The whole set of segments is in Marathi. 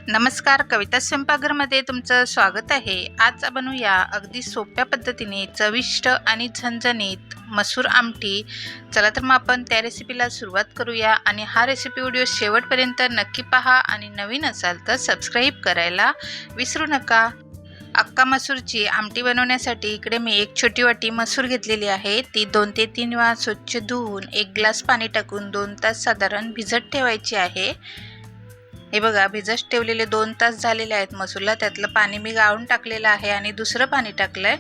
नमस्कार, कविता स्वयंपाकघरमध्ये तुमचं स्वागत आहे। आज बनवूया अगदी सोप्या पद्धतीने चविष्ट आणि झणझणीत मसूर आमटी। चला तर मग आपण त्या रेसिपीला सुरुवात करूया आणि हा रेसिपी व्हिडिओ शेवटपर्यंत नक्की पहा आणि नवीन असाल तर सबस्क्राईब करायला विसरू नका। अक्का मसूरची आमटी बनवण्यासाठी इकडे मी एक छोटी वाटी मसूर घेतलेली आहे। ती 2 ते 3 वेळा स्वच्छ धुवून 1 ग्लास पाणी टाकून 2 तास साधारण भिजत ठेवायची आहे। हे बघा, भिजत ठेवलेले 2 तास झालेले आहेत मसूरला। त्यातलं पाणी मी गाळून टाकलेलं आहे आणि दुसरं पाणी टाकलंय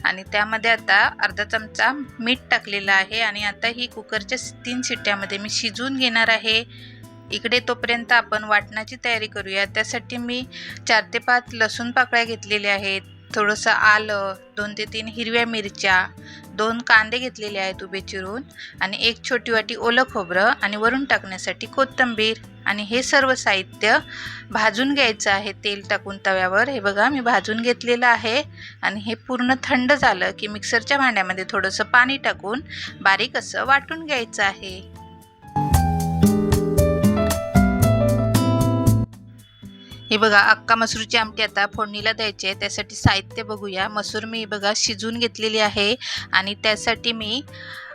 आणि त्यामध्ये आता अर्धा चमचा मीठ टाकलेलं आहे आणि आता ही कुकरच्या 3 शिट्ट्यामध्ये मी शिजवून घेणार आहे। इकडे तोपर्यंत आपण वाटणाची तयारी करूया। त्यासाठी मी 4 ते 5 लसूण पाकळ्या घेतलेल्या आहेत, थोडंसं आलं, 2 ते 3 हिरव्या मिरच्या, 2 कांदे घेतलेले आहेत उभे चिरून आणि 1 छोटी वाटी ओलं खोबरं आणि वरून टाकण्यासाठी कोथिंबीर। आणि हे सर्व साहित्य भाजून घ्यायचं आहे तेल टाकून तव्यावर। हे बघा, मी भाजून घेतलेलं आहे आणि हे पूर्ण थंड झालं की मिक्सरच्या भांड्यामध्ये थोडंसं पाणी टाकून बारीक असं वाटून घ्यायचं आहे। हे बघा, अक्का मसूरची आमटी आता फोडणीला द्यायची आहे। त्यासाठी साहित्य बघूया। मसूर मी बघा शिजून घेतलेली आहे आणि त्यासाठी मी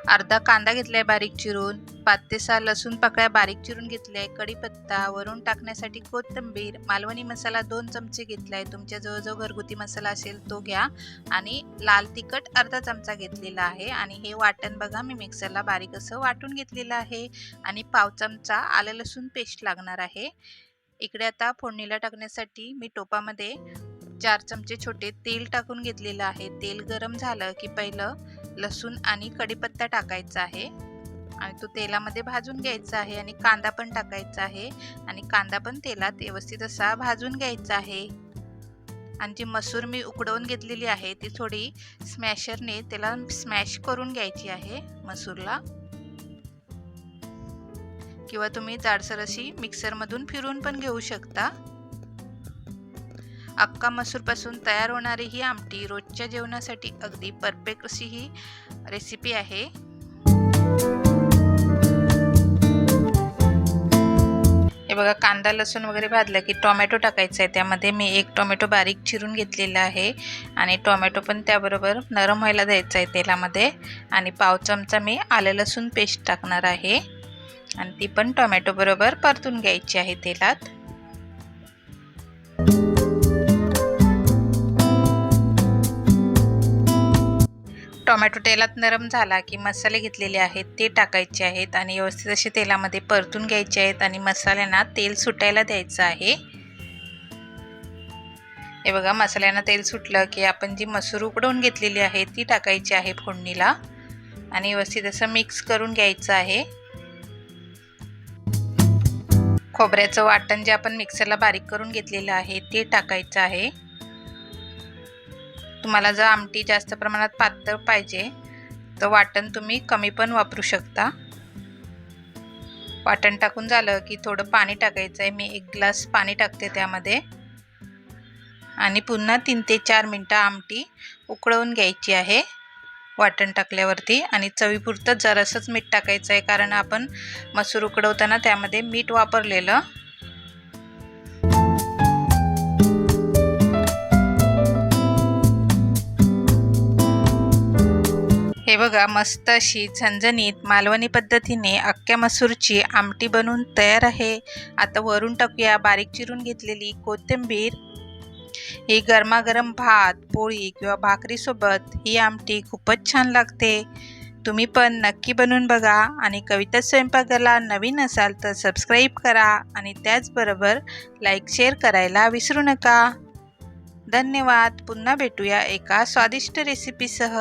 अर्धा कांदा घेतलाय बारीक चिरून, 5 ते 6 लसूण पाकळ्या बारीक चिरून घेतल्या, कढीपत्ता, वरून टाकण्यासाठी कोथिंबीर, मालवणी मसाला 2 चमचे घेतलाय, तुमच्याजवळ जो घरगुती मसाला असेल तो घ्या आणि लाल तिखट अर्धा चमचा घेतलेला आहे। आणि हे वाटण बघा मी मिक्सरला बारीक असं वाटून घेतलेलं आहे आणि पाव चमचा आलं लसूण पेस्ट लागणार आहे। इकडे आता फोडणीला टाकण्यासाठी मी टोपामध्ये 4 चमचे छोटे तेल टाकून घेतलेलं आहे। तेल गरम झालं की पहिलं लसूण आणि कढीपत्ता टाकायचा आहे आणि तो तेलामध्ये भाजून घ्यायचा आहे आणि कांदा पण टाकायचा आहे आणि कांदा पण तेलात व्यवस्थित असा भाजून घ्यायचा आहे। आणि जी मसूर मी उकडवून घेतलेली आहे ती थोडी स्मॅशरने त्याला स्मॅश करून घ्यायची आहे मसूरला, किंवा तुम्ही जाडसर अशी मिक्सरमधून फिरून पण घेऊ शकता। अक्का मसूर पासून तयार होणारी ही आमटी रोजच्या जेवणासाठी अगदी परफेक्ट अशी ही रेसिपी आहे। हे बघा, कांदा लसूण वगैरे भाजलं की टोमॅटो टाकायचा आहे। त्यामध्ये मी 1 टोमॅटो बारीक चिरून घेतलेला आहे आणि टोमॅटो पण त्याबरोबर नरम व्हायला द्यायचा आहे तेलामध्ये आणि पाव चमचा मी आलं लसूण पेस्ट टाकणार आहे आणि ती पण टोमॅटो बरोबर परतून घ्यायची आहे तेलात। टोमॅटो तेलात नरम झाला की मसाले घेतलेले आहेत ते टाकायचे आहेत आणि व्यवस्थित असे तेलामध्ये परतून घ्यायचे आहेत आणि मसाल्यांना तेल सुटायला द्यायचं आहे। हे बघा, मसाल्यांना तेल सुटलं की आपण जी मसूर उकडवून घेतलेली आहे ती टाकायची आहे फोडणीला आणि व्यवस्थित असं मिक्स करून घ्यायचं आहे। खोबऱ्याचं वाटण जे आपण मिक्सरला बारीक करून घेतलेलं आहे ते टाकायचं आहे। तुम्हाला जर आमटी जास्त प्रमाणात पातळ पाहिजे तर वाटण तुम्ही कमी पण वापरू शकता। वाटण टाकून झालं की थोडं पाणी टाकायचं आहे। मी 1 ग्लास पाणी टाकते त्यामध्ये आणि पुन्हा 3 ते 4 मिनिटं आमटी उकळवून घ्यायची आहे वाटण टाकल्यावरती। आणि चवीपुरतं जरासंच मीठ टाकायचं आहे कारण आपण मसूर उकडवताना त्यामध्ये मीठ वापरलेलं। हे बघा, मस्त अशी झणझणीत मालवणी पद्धतीने अक्क्या मसूरची आमटी बनवून तयार आहे। आता वरून टाकूया बारीक चिरून घेतलेली कोथिंबीर। ही गरमागरम भात, पोळी किंवा भाकरीसोबत ही आमटी खूपच छान लागते। तुम्ही पण नक्की बनवून बघा आणि कविता स्वयंपाकघरला नवीन असाल तर सबस्क्राईब करा आणि त्याचबरोबर लाईक शेअर करायला विसरू नका। धन्यवाद। पुन्हा भेटूया एका स्वादिष्ट रेसिपीसह।